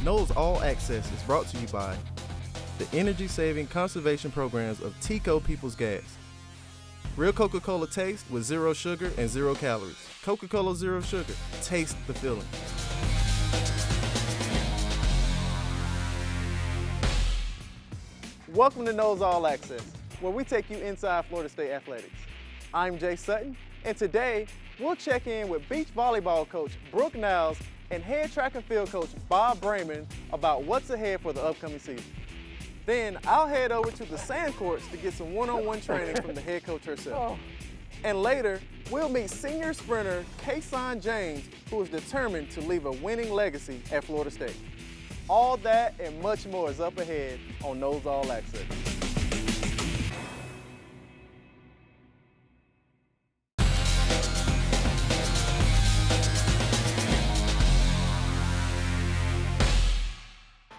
Noles All Access is brought to you by the energy-saving conservation programs of Tico People's Gas. Real Coca-Cola taste with 0 sugar and 0 calories. Coca-Cola Zero Sugar. Taste the feeling. Welcome to Noles All Access, where we take you inside Florida State athletics. I'm Jay Sutton, and today we'll check in with beach volleyball coach Brooke Niles and head track and field coach Bob Brayman about what's ahead for the upcoming season. Then I'll head over to the sand courts to get some one-on-one training from the head coach herself. And later, we'll meet senior sprinter Caseon James, who is determined to leave a winning legacy at Florida State. All that and much more is up ahead on Noles All Access.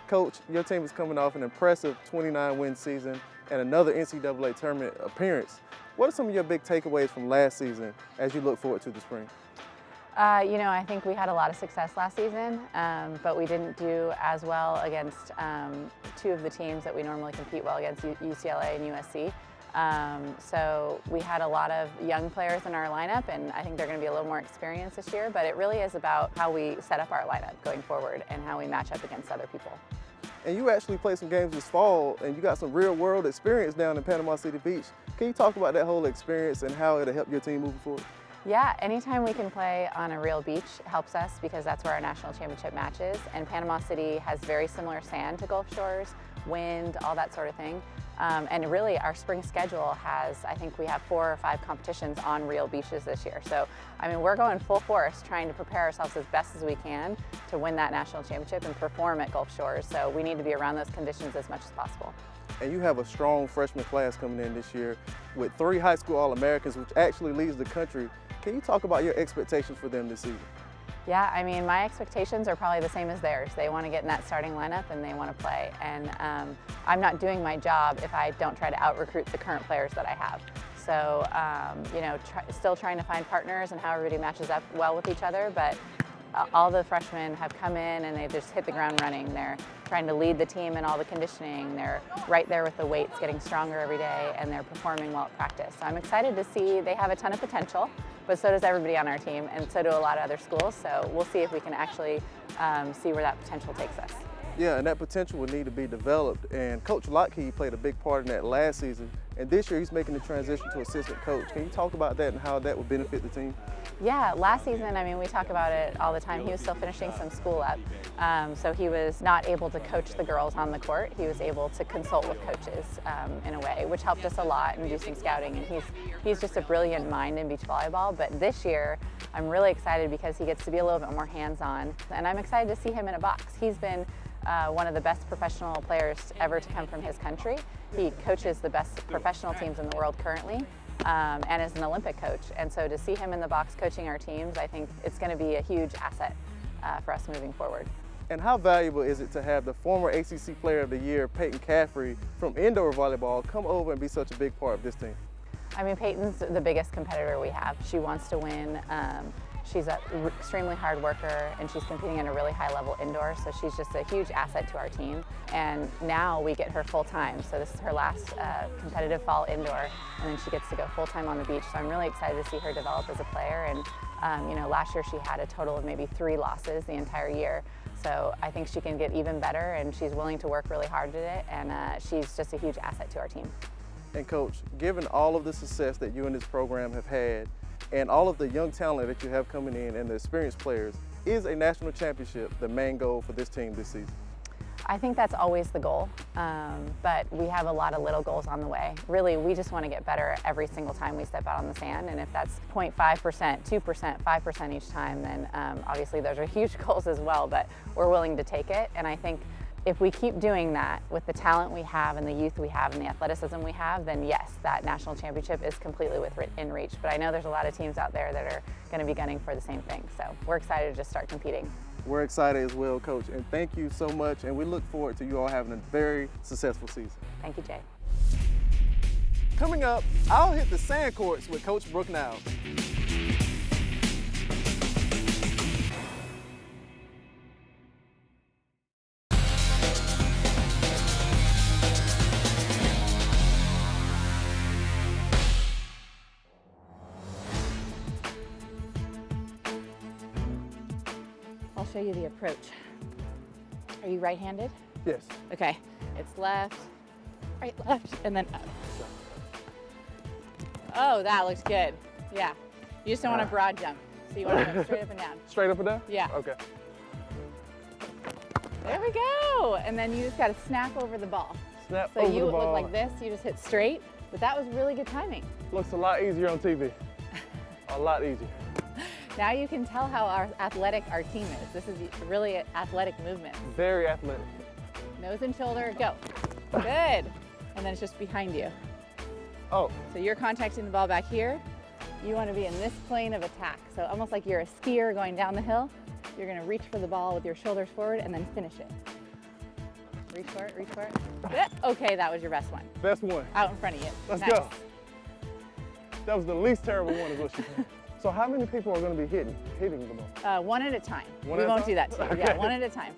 Coach, your team is coming off an impressive 29-win season and another NCAA tournament appearance. What are some of your big takeaways from last season as you look forward to the spring? I think we had a lot of success last season, but we didn't do as well against two of the teams that we normally compete well against, UCLA and USC. So we had a lot of young players in our lineup, and I think they're going to be a little more experienced this year, but it really is about how we set up our lineup going forward and how we match up against other people. And you actually played some games this fall, and you got some real-world experience down in Panama City Beach. Can you talk about that whole experience and how it'll help your team moving forward? Yeah, anytime we can play on a real beach helps us because that's where our national championship match is. And Panama City has very similar sand to Gulf Shores, wind, all that sort of thing. And really our spring schedule has, I think we have 4 or 5 competitions on real beaches this year. So, I mean, we're going full force trying to prepare ourselves as best as we can to win that national championship and perform at Gulf Shores. So we need to be around those conditions as much as possible. And you have a strong freshman class coming in this year with 3 high school All-Americans, which actually leads the country. Can you talk about your expectations for them this season? Yeah, I mean, my expectations are probably the same as theirs. They want to get in that starting lineup and they want to play. And I'm not doing my job if I don't try to out-recruit the current players that I have. So, still trying to find partners and how everybody matches up well with each other, but all the freshmen have come in and they've just hit the ground running. They're trying to lead the team in all the conditioning. They're right there with the weights, getting stronger every day, and they're performing well at practice. So I'm excited to see they have a ton of potential, but so does everybody on our team, and so do a lot of other schools. So we'll see if we can actually see where that potential takes us. Yeah, and that potential will need to be developed. And Coach Lockheed played a big part in that last season. And this year he's making the transition to assistant coach. Can you talk about that and how that would benefit the team? Yeah, last season, I mean, we talk about it all the time. He was still finishing some school up. So he was not able to coach the girls on the court. He was able to consult with coaches in a way, which helped us a lot and do some scouting. And he's just a brilliant mind in beach volleyball. But this year, I'm really excited because he gets to be a little bit more hands-on. And I'm excited to see him in a box. He's been one of the best professional players ever to come from his country. He coaches the best professional teams in the world currently and is an Olympic coach. And so to see him in the box coaching our teams, I think it's going to be a huge asset for us moving forward. And how valuable is it to have the former ACC Player of the Year, Peyton Caffrey, from indoor volleyball come over and be such a big part of this team? I mean, Peyton's the biggest competitor we have. She wants to win. She's an extremely hard worker, and she's competing at a really high level indoor, so she's just a huge asset to our team. And now we get her full time, so this is her last competitive fall indoor, and then she gets to go full time on the beach. So I'm really excited to see her develop as a player. And last year she had a total of maybe 3 losses the entire year. So I think she can get even better, and she's willing to work really hard at it, and she's just a huge asset to our team. And Coach, given all of the success that you and this program have had, and all of the young talent that you have coming in and the experienced players, is a national championship the main goal for this team this season? I think that's always the goal, but we have a lot of little goals on the way. Really, we just want to get better every single time we step out on the sand, and if that's 0.5%, 2%, 5% each time, then obviously those are huge goals as well, but we're willing to take it. And I think if we keep doing that with the talent we have and the youth we have and the athleticism we have, then yes, that national championship is completely within reach. But I know there's a lot of teams out there that are going to be gunning for the same thing. So we're excited to just start competing. We're excited as well, Coach, and thank you so much. And we look forward to you all having a very successful season. Thank you, Jay. Coming up, I'll hit the sand courts with Coach Brooke Niles. show you the approach. Are you right-handed? Yes. Okay, it's left, right, left, and then up. Oh, that looks good. Yeah, you just don't want to broad jump. So you want to go straight up and down. Straight up and down? Yeah. Okay. There we go. And then you just got to snap over the ball. Snap so over you the ball. look like this, you just hit straight, but that was really good timing. Looks a lot easier on TV. A lot easier. Now you can tell how athletic our team is. This is really athletic movement. Very athletic. Nose and shoulder, go. Good. And then it's just behind you. Oh. So you're contacting the ball back here. You want to be in this plane of attack. So almost like you're a skier going down the hill. You're going to reach for the ball with your shoulders forward and then finish it. Reach for it, reach for it. Good. Okay, that was your best one. Best one. Out in front of you. Let's nice. go. That was the least terrible one is what she said. So how many people are going to be hitting the ball? One at a time. One we at a won't time? do that to you. Okay. Yeah, one at a time.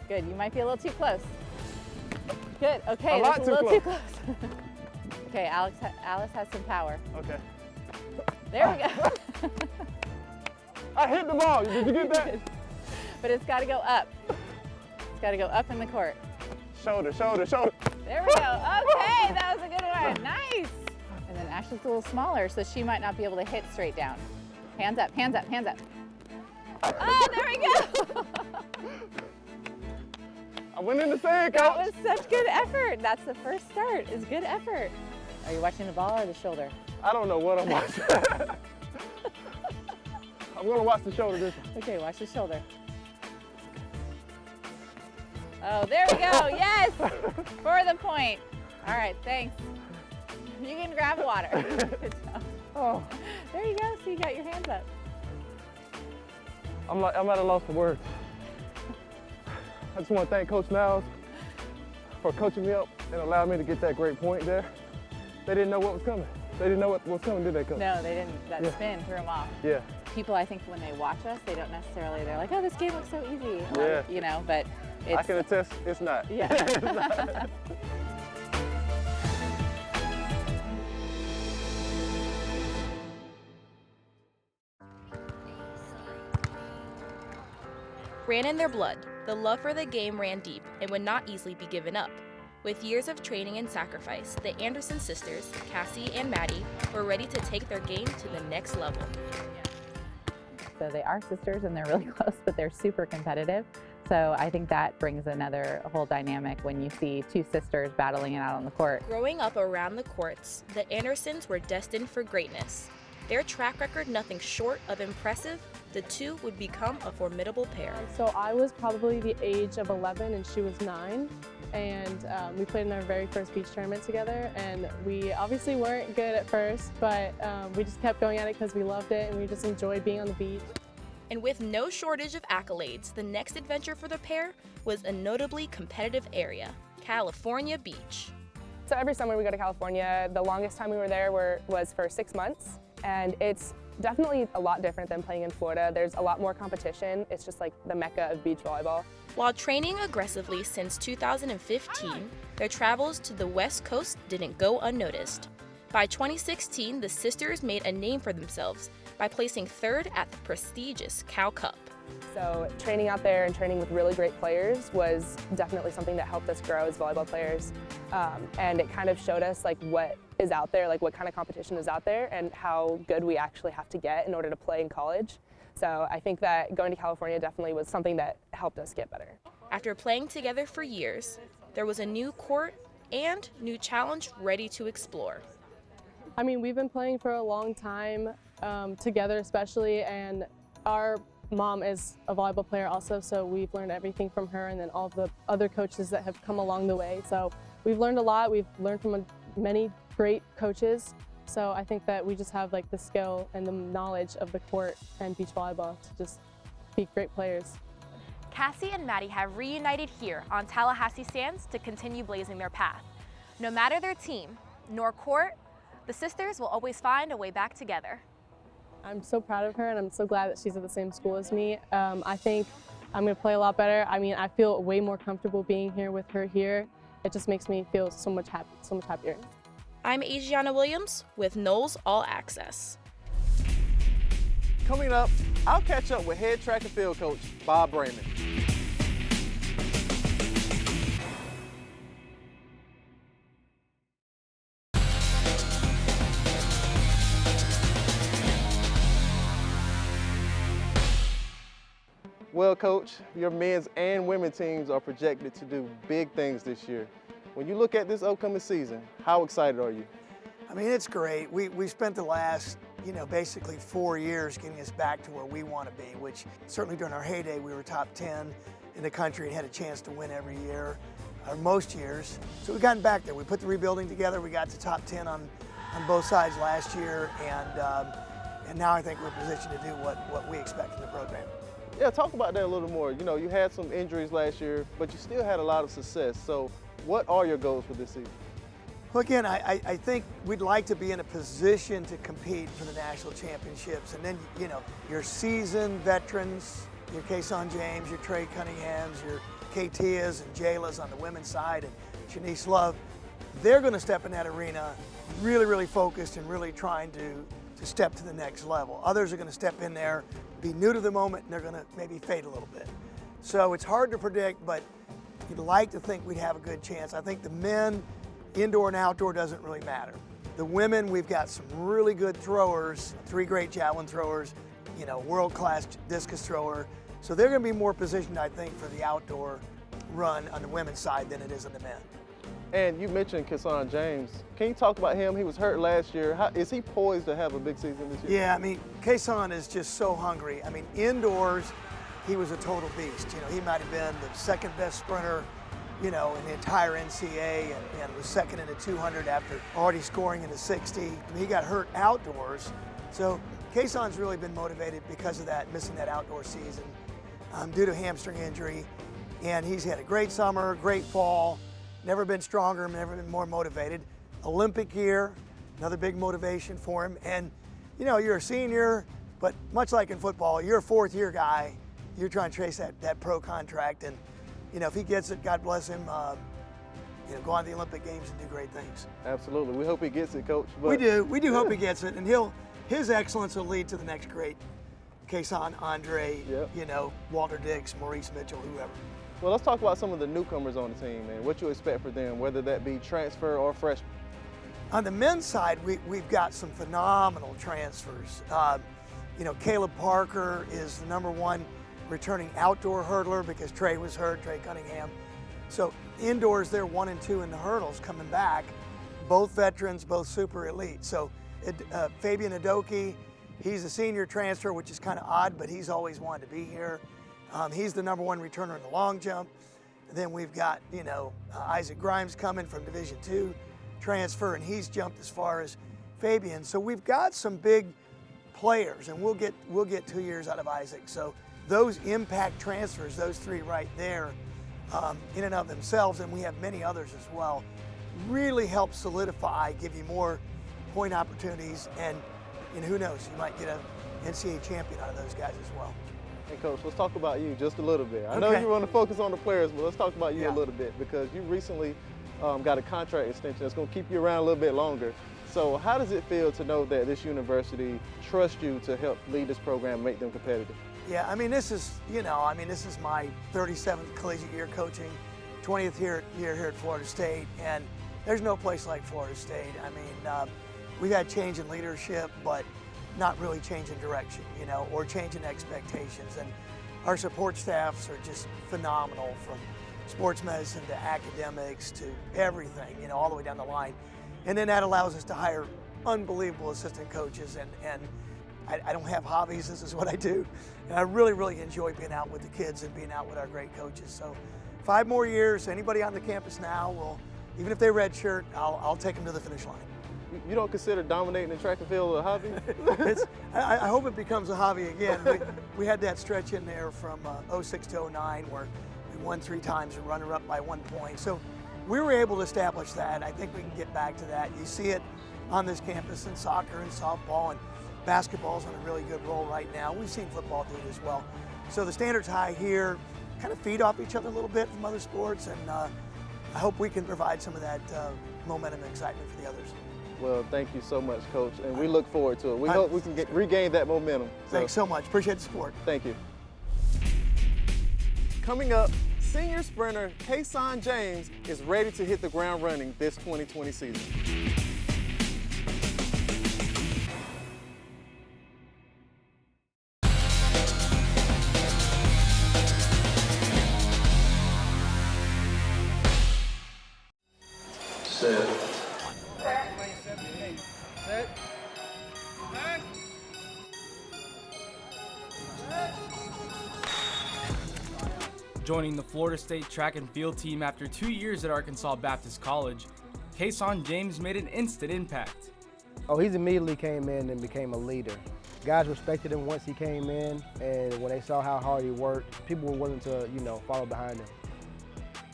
Good. You might be a little too close. Good. Okay, A that's lot a little too too close. Okay, Alice has some power. Okay. There we go. I hit the ball. Did you get that? But it's got to go up. It's got to go up in the court. Shoulder, shoulder, shoulder. There we go. Okay, that was a good one. Nice. And then Ashley's a little smaller, so she might not be able to hit straight down. Hands up, hands up, hands up. Oh, there we go. I went in the sand, coach. That was such good effort. That's the first start, is good effort. Are you watching the ball or the shoulder? I don't know what I'm watching. I'm going to watch the shoulder this time. Okay, watch the shoulder. Oh, there we go. Yes, for the point. All right, thanks. You can grab water. Good job. Oh. There you go. So you got your hands up. I'm at a loss for words. I just want to thank Coach Noles for coaching me up and allowing me to get that great point there. They didn't know what was coming. They didn't know what was coming, did they, Coach? No, they didn't. That spin threw them off. Yeah. People, I think, when they watch us, they don't necessarily, they're like, oh, this game looks so easy. Yeah. You know, but it's... I can attest, it's not. Yeah. It's not. Ran in their blood, the love for the game ran deep and would not easily be given up. With years of training and sacrifice, the Anderson sisters, Cassie and Maddie, were ready to take their game to the next level. So they are sisters and they're really close, but they're super competitive. So I think that brings another whole dynamic when you see two sisters battling it out on the court. Growing up around the courts, the Andersons were destined for greatness. Their track record nothing short of impressive, the two would become a formidable pair. So I was probably the age of 11 and she was 9. And we played in our very first beach tournament together, and we obviously weren't good at first, but we just kept going at it because we loved it and we just enjoyed being on the beach. And with no shortage of accolades, the next adventure for the pair was a notably competitive area, California Beach. So every summer we go to California. The longest time we were there was for 6 months, and it's definitely a lot different than playing in Florida. There's a lot more competition. It's just like the mecca of beach volleyball. While training aggressively since 2015, their travels to the West Coast didn't go unnoticed. By 2016, the sisters made a name for themselves by placing 3rd at the prestigious Cal Cup. So training out there and training with really great players was definitely something that helped us grow as volleyball players. And it kind of showed us like what is out there, like what kind of competition is out there and how good we actually have to get in order to play in college. So I think that going to California definitely was something that helped us get better. After playing together for years, there was a new court and new challenge ready to explore. I mean, we've been playing for a long time together especially, and our mom is a volleyball player also, so we've learned everything from her and then all of the other coaches that have come along the way. So we've learned a lot. We've learned from many great coaches. So I think that we just have like the skill and the knowledge of the court and beach volleyball to just be great players. Cassie and Maddie have reunited here on Tallahassee sands to continue blazing their path. No matter their team, nor court, the sisters will always find a way back together. I'm so proud of her and I'm so glad that she's at the same school as me. I think I'm going to play a lot better. I mean, I feel way more comfortable being here with her here. It just makes me feel so much happier. I'm Asiana Williams with Noles All Access. Coming up, I'll catch up with head track and field coach Bob Raymond. Well, Coach, your men's and women's teams are projected to do big things this year. When you look at this upcoming season, how excited are you? I mean, it's great. We spent the last, basically 4 years getting us back to where we want to be, which certainly during our heyday, we were top 10 in the country and had a chance to win every year, or most years. So we've gotten back there. We put the rebuilding together. We got to top 10 on both sides last year, and now I think we're positioned to do what we expect from the program. Yeah, talk about that a little more. You had some injuries last year, but you still had a lot of success. So what are your goals for this season? Well, again, I think we'd like to be in a position to compete for the national championships. And then, your seasoned veterans, your Caseon James, your Trey Cunninghams, your Katias and Jaylas on the women's side, and Shanice Love, they're going to step in that arena really, really focused and really trying to step to the next level. Others are going to step in there, be new to the moment, and they're going to maybe fade a little bit. So it's hard to predict, but you'd like to think we'd have a good chance. I think the men, indoor and outdoor, doesn't really matter. The women, we've got some really good throwers, 3 great javelin throwers, world-class discus thrower. So they're going to be more positioned, I think, for the outdoor run on the women's side than it is on the men. And you mentioned Caseon James. Can you talk about him? He was hurt last year. Is he poised to have a big season this year? Yeah, I mean, Caseon is just so hungry. I mean, indoors, he was a total beast. He might have been the second best sprinter, in the entire NCAA and was second in the 200 after already scoring in the 60. I mean, he got hurt outdoors. So Caseon's really been motivated because of that, missing that outdoor season due to hamstring injury. And he's had a great summer, great fall. Never been stronger, never been more motivated. Olympic year, another big motivation for him. And, you're a senior, but much like in football, you're a 4th-year guy. You're trying to chase that pro contract. And, if he gets it, God bless him, go on to the Olympic Games and do great things. Absolutely. We hope he gets it, Coach. But We do hope he gets it. And his excellence will lead to the next great Caseon, Andre, Walter Dix, Maurice Mitchell, whoever. Well, let's talk about some of the newcomers on the team and what you expect for them, whether that be transfer or freshman. On the men's side, we've got some phenomenal transfers. Caleb Parker is the #1 returning outdoor hurdler because Trey was hurt, Trey Cunningham. So indoors, they're 1 and 2 in the hurdles coming back. Both veterans, both super elite. So Fabian Adoki, he's a senior transfer, which is kind of odd, but he's always wanted to be here. He's the #1 returner in the long jump. And then we've got, Isaac Grimes coming from Division II transfer, and he's jumped as far as Fabian. So we've got some big players, and we'll get 2 years out of Isaac. So those impact transfers, those 3 right there, in and of themselves, and we have many others as well, really help solidify, give you more point opportunities, and who knows, you might get an NCAA champion out of those guys as well. Hey, Coach, let's talk about you just a little bit. I know you want to focus on the players, but let's talk about you a little bit because you recently got a contract extension that's going to keep you around a little bit longer. So how does it feel to know that this university trusts you to help lead this program and make them competitive? Yeah, I mean, this is my 37th collegiate year coaching, 20th year here at Florida State, and there's no place like Florida State. I mean, we've had change in leadership, but not really change in direction, or change in expectations. And our support staffs are just phenomenal, from sports medicine to academics to everything, all the way down the line. And then that allows us to hire unbelievable assistant coaches. And I don't have hobbies, this is what I do. And I really, really enjoy being out with the kids and being out with our great coaches. So 5 more years, anybody on the campus now will, even if they redshirt, I'll take them to the finish line. You don't consider dominating in track and field a hobby? I hope it becomes a hobby again. We had that stretch in there from 06 to 09 where we won 3 times and runner-up by 1 point. So we were able to establish that. I think we can get back to that. You see it on this campus in soccer and softball, and basketball's on a really good roll right now. We've seen football do it as well. So the standards high here kind of feed off each other a little bit from other sports, and I hope we can provide some of that momentum and excitement for the others. Well, thank you so much, Coach, and we look forward to it. We hope we can regain that momentum. Thanks so much. Appreciate the support. Thank you. Coming up, senior sprinter Caseon James is ready to hit the ground running this 2020 season. Set. Joining the Florida State track and field team after 2 years at Arkansas Baptist College, Caseon James made an instant impact. Oh, he's immediately came in and became a leader. Guys respected him once he came in, and when they saw how hard he worked, people were willing to, follow behind him.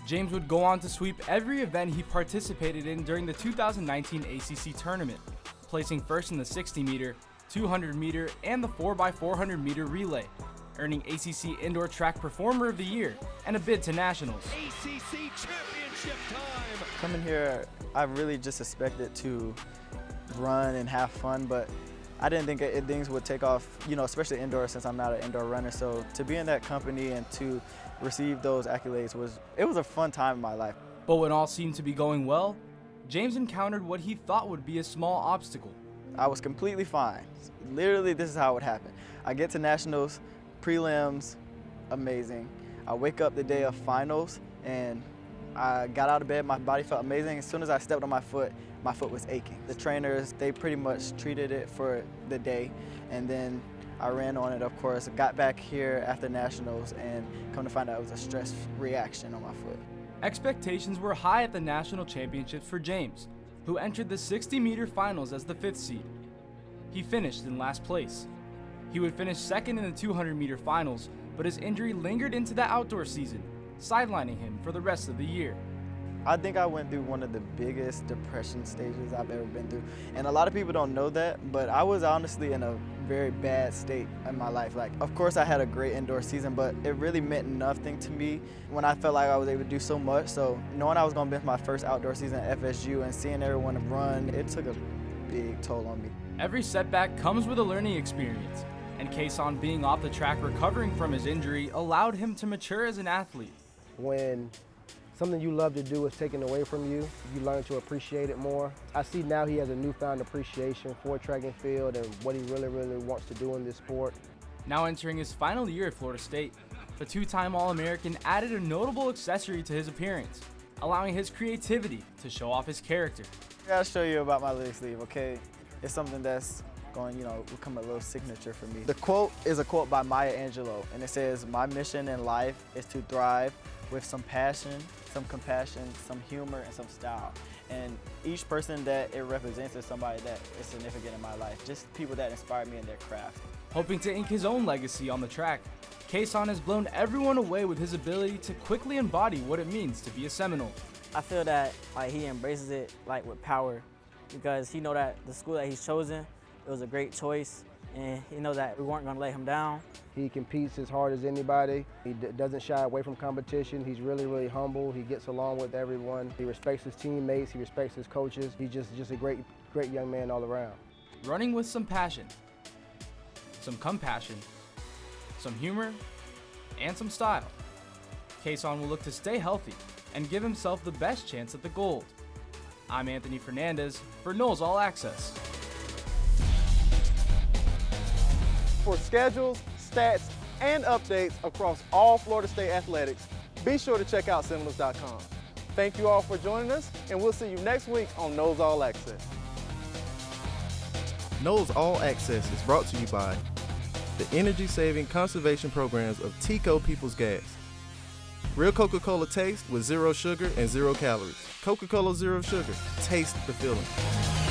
James would go on to sweep every event he participated in during the 2019 ACC tournament, placing first in the 60-meter, 200-meter, and the 4x400-meter relay, earning ACC Indoor Track Performer of the Year and a bid to Nationals. ACC Championship time! Coming here, I really just expected to run and have fun, but I didn't think things would take off, especially indoor since I'm not an indoor runner. So to be in that company and to receive those accolades was a fun time in my life. But when all seemed to be going well, James encountered what he thought would be a small obstacle. I was completely fine. Literally, this is how it would happen. I get to Nationals, prelims, amazing. I wake up the day of finals and I got out of bed, my body felt amazing. As soon as I stepped on my foot was aching. The trainers, they pretty much treated it for the day, and then I ran on it, of course. Got back here after Nationals and come to find out it was a stress reaction on my foot. Expectations were high at the national championships for James, who entered the 60-meter finals as the 5th seed. He finished in last place. He would finish second in the 200-meter finals, but his injury lingered into the outdoor season, sidelining him for the rest of the year. I think I went through one of the biggest depression stages I've ever been through. And a lot of people don't know that, but I was honestly in a very bad state in my life. Like, of course I had a great indoor season, but it really meant nothing to me when I felt like I was able to do so much. So knowing I was gonna miss my first outdoor season at FSU and seeing everyone run, it took a big toll on me. Every setback comes with a learning experience, and Caseon being off the track recovering from his injury allowed him to mature as an athlete. When something you love to do is taken away from you, you learn to appreciate it more. I see now he has a newfound appreciation for track and field and what he really, really wants to do in this sport. Now entering his final year at Florida State, the two-time All-American added a notable accessory to his appearance, allowing his creativity to show off his character. I gotta show you about my leg sleeve, okay? It's something that's going, become a little signature for me. The quote is a quote by Maya Angelou, and it says, "My mission in life is to thrive with some passion, some compassion, some humor, and some style." And each person that it represents is somebody that is significant in my life, just people that inspire me in their craft. Hoping to ink his own legacy on the track, Caseon has blown everyone away with his ability to quickly embody what it means to be a Seminole. I feel that he embraces it with power, because he know that the school that he's chosen, it was a great choice, and he knows that we weren't going to let him down. He competes as hard as anybody. He doesn't shy away from competition. He's really, really humble. He gets along with everyone. He respects his teammates. He respects his coaches. He's just a great young man all around. Running with some passion, some compassion, some humor, and some style, Caseon will look to stay healthy and give himself the best chance at the gold. I'm Anthony Fernandez for Noles All Access. For schedules, stats, and updates across all Florida State athletics, be sure to check out Seminoles.com. Thank you all for joining us, and we'll see you next week on Noles All Access. Noles All Access is brought to you by the energy-saving conservation programs of Tico People's Gas. Real Coca-Cola taste with 0 sugar and 0 calories. Coca-Cola Zero Sugar. Taste the feeling.